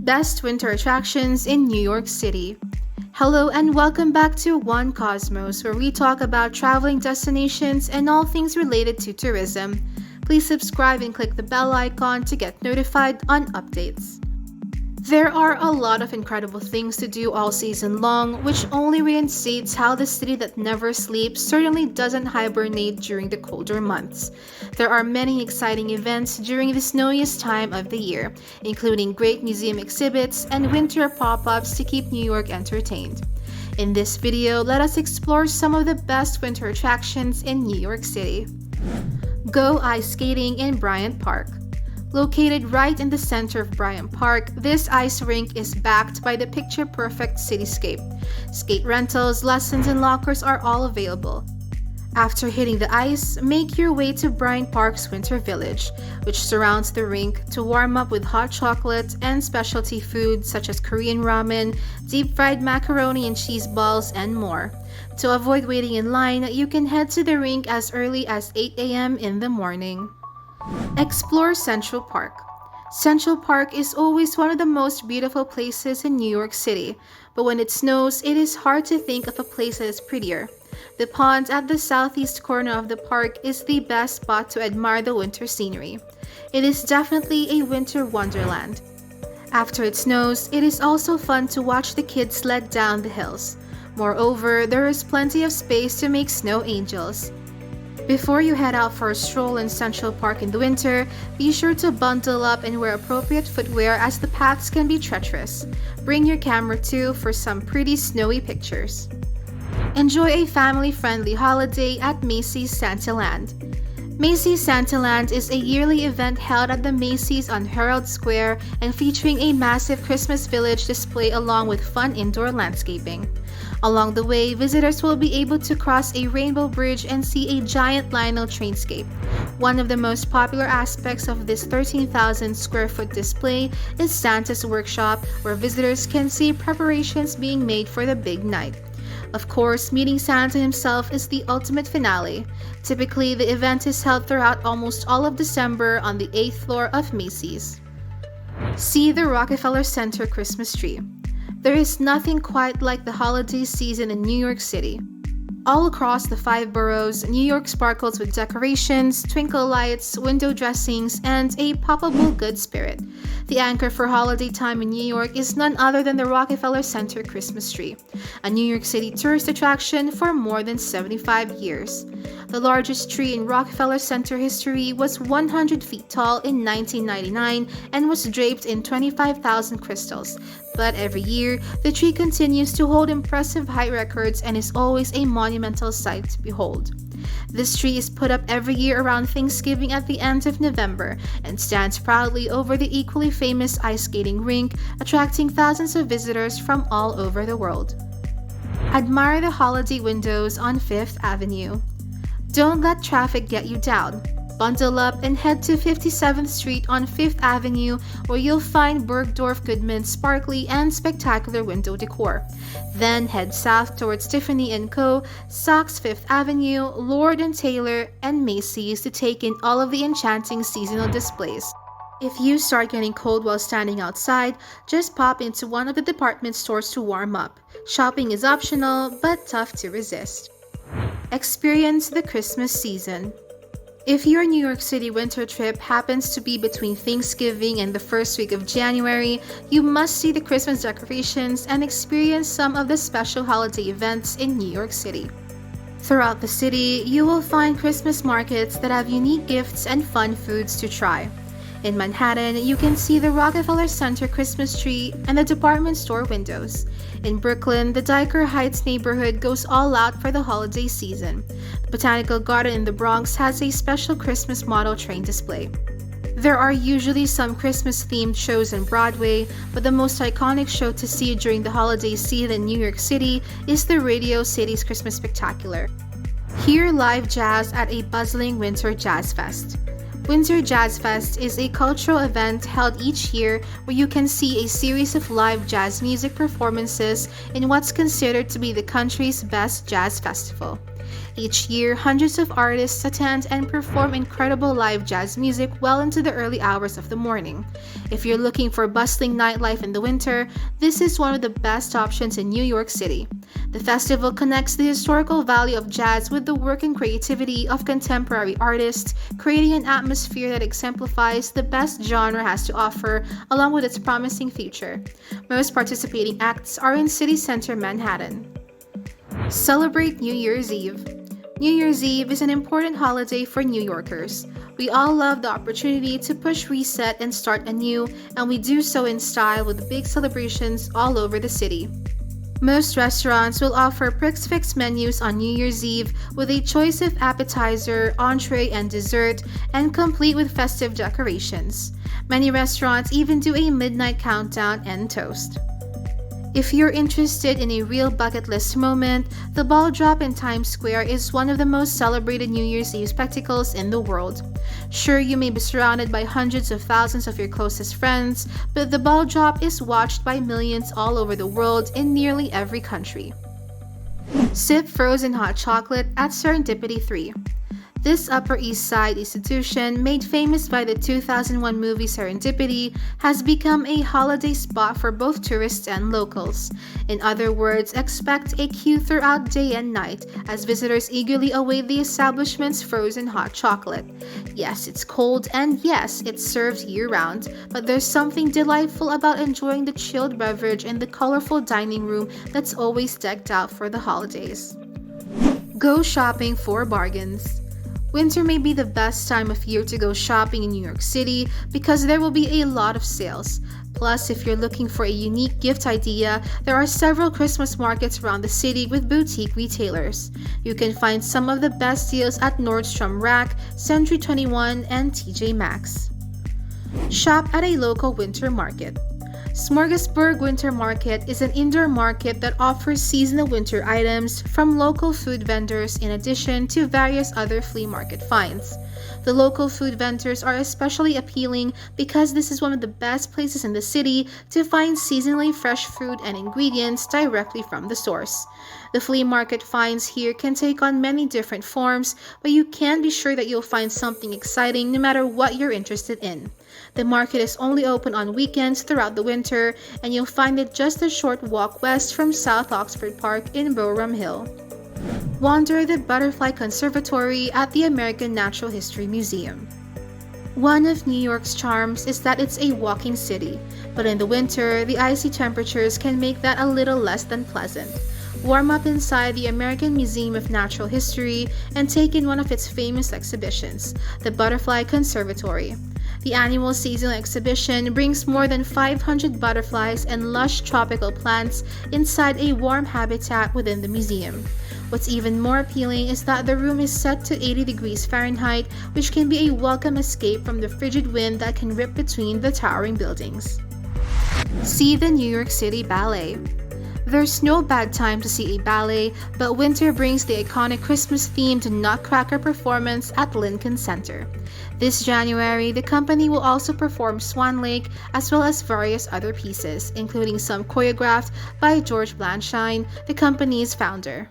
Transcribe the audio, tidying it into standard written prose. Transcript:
Best winter attractions in New York City. Hello and welcome back to One Cosmos, where we talk about traveling destinations and all things related to tourism. Please subscribe and click the bell icon to get notified on updates. There are a lot of incredible things to do all season long, which only reinstates how the city that never sleeps certainly doesn't hibernate during the colder months. There are many exciting events during the snowiest time of the year, including great museum exhibits and winter pop-ups to keep New York entertained. In this video, let us explore some of the best winter attractions in New York City. Go ice skating in Bryant Park. Located right in the center of Bryant Park, this ice rink is backed by the picture-perfect cityscape. Skate rentals, lessons, and lockers are all available. After hitting the ice, make your way to Bryant Park's Winter Village, which surrounds the rink, to warm up with hot chocolate and specialty foods such as Korean ramen, deep-fried macaroni and cheese balls, and more. To avoid waiting in line, you can head to the rink as early as 8 a.m. in the morning. Explore Central Park. Central Park is always one of the most beautiful places in New York City, but when it snows, it is hard to think of a place that is prettier. The pond at the southeast corner of the park is the best spot to admire the winter scenery. It is definitely a winter wonderland. After it snows, it is also fun to watch the kids sled down the hills. Moreover, there is plenty of space to make snow angels. Before you head out for a stroll in Central Park in the winter, be sure to bundle up and wear appropriate footwear as the paths can be treacherous. Bring your camera too for some pretty snowy pictures. Enjoy a family-friendly holiday at Macy's Santaland. Macy's Santaland is a yearly event held at the Macy's on Herald Square and featuring a massive Christmas village display along with fun indoor landscaping. Along the way, visitors will be able to cross a rainbow bridge and see a giant Lionel trainscape. One of the most popular aspects of this 13,000 square foot display is Santa's workshop, where visitors can see preparations being made for the big night. Of course, meeting Santa himself is the ultimate finale. Typically, the event is held throughout almost all of December on the 8th floor of Macy's. See the Rockefeller Center Christmas tree. There is nothing quite like the holiday season in New York City. All across the 5 boroughs, New York sparkles with decorations, twinkle lights, window dressings, and a palpable good spirit. The anchor for holiday time in New York is none other than the Rockefeller Center Christmas tree, a New York City tourist attraction for more than 75 years. The largest tree in Rockefeller Center history was 100 feet tall in 1999 and was draped in 25,000 crystals. But every year, the tree continues to hold impressive height records and is always a monumental sight to behold. This tree is put up every year around Thanksgiving at the end of November and stands proudly over the equally famous ice skating rink, attracting thousands of visitors from all over the world. Admire the holiday windows on 5th Avenue. Don't let traffic get you down. Bundle up and head to 57th Street on 5th Avenue, where you'll find Bergdorf Goodman's sparkly and spectacular window decor. Then head south towards Tiffany & Co., Saks Fifth Avenue, Lord & Taylor, and Macy's to take in all of the enchanting seasonal displays. If you start getting cold while standing outside, just pop into one of the department stores to warm up. Shopping is optional, but tough to resist. Experience the Christmas season. If your New York City winter trip happens to be between Thanksgiving and the first week of January, you must see the Christmas decorations and experience some of the special holiday events in New York City. Throughout the city, you will find Christmas markets that have unique gifts and fun foods to try. In Manhattan, you can see the Rockefeller Center Christmas tree and the department store windows. In Brooklyn, the Dyker Heights neighborhood goes all out for the holiday season. The Botanical Garden in the Bronx has a special Christmas model train display. There are usually some Christmas-themed shows on Broadway, but the most iconic show to see during the holiday season in New York City is the Radio City's Christmas Spectacular. Hear live jazz at a bustling Winter Jazzfest. Winter Jazzfest is a cultural event held each year where you can see a series of live jazz music performances in what's considered to be the country's best jazz festival. Each year, hundreds of artists attend and perform incredible live jazz music well into the early hours of the morning. If you're looking for bustling nightlife in the winter, this is one of the best options in New York City. The festival connects the historical value of jazz with the work and creativity of contemporary artists, creating an atmosphere that exemplifies the best genre has to offer, along with its promising future. Most participating acts are in city center Manhattan. Celebrate New Year's Eve. New Year's Eve is an important holiday for New Yorkers. We all love the opportunity to push reset and start anew, and we do so in style with big celebrations all over the city. Most restaurants will offer prix-fix menus on New Year's Eve with a choice of appetizer, entree, and dessert, and complete with festive decorations. Many restaurants even do a midnight countdown and toast. If you're interested in a real bucket list moment, the ball drop in Times Square is one of the most celebrated New Year's Eve spectacles in the world. Sure, you may be surrounded by hundreds of thousands of your closest friends, but the ball drop is watched by millions all over the world in nearly every country. Sip frozen hot chocolate at Serendipity 3. This Upper East Side institution, made famous by the 2001 movie Serendipity, has become a holiday spot for both tourists and locals. In other words, expect a queue throughout day and night as visitors eagerly await the establishment's frozen hot chocolate. Yes, it's cold, and yes, it's served year-round, but there's something delightful about enjoying the chilled beverage in the colorful dining room that's always decked out for the holidays. Go shopping for bargains. Winter may be the best time of year to go shopping in New York City because there will be a lot of sales. Plus, if you're looking for a unique gift idea, there are several Christmas markets around the city with boutique retailers. You can find some of the best deals at Nordstrom Rack, Century 21, and TJ Maxx. Shop at a local winter market. Smorgasburg Winter Market is an indoor market that offers seasonal winter items from local food vendors in addition to various other flea market finds. The local food vendors are especially appealing because this is one of the best places in the city to find seasonally fresh food and ingredients directly from the source. The flea market finds here can take on many different forms, but you can be sure that you'll find something exciting no matter what you're interested in. The market is only open on weekends throughout the winter, and you'll find it just a short walk west from South Oxford Park in Boerum Hill. Wander the Butterfly Conservatory at the American Natural History Museum. One of New York's charms is that it's a walking city, but in the winter, the icy temperatures can make that a little less than pleasant. Warm up inside the American Museum of Natural History and take in one of its famous exhibitions, the Butterfly Conservatory. The annual seasonal exhibition brings more than 500 butterflies and lush tropical plants inside a warm habitat within the museum. What's even more appealing is that the room is set to 80 degrees Fahrenheit, which can be a welcome escape from the frigid wind that can rip between the towering buildings. See the New York City Ballet. There's no bad time to see a ballet, but winter brings the iconic Christmas-themed Nutcracker performance at Lincoln Center. This January, the company will also perform Swan Lake as well as various other pieces, including some choreographed by George Blanchine, the company's founder.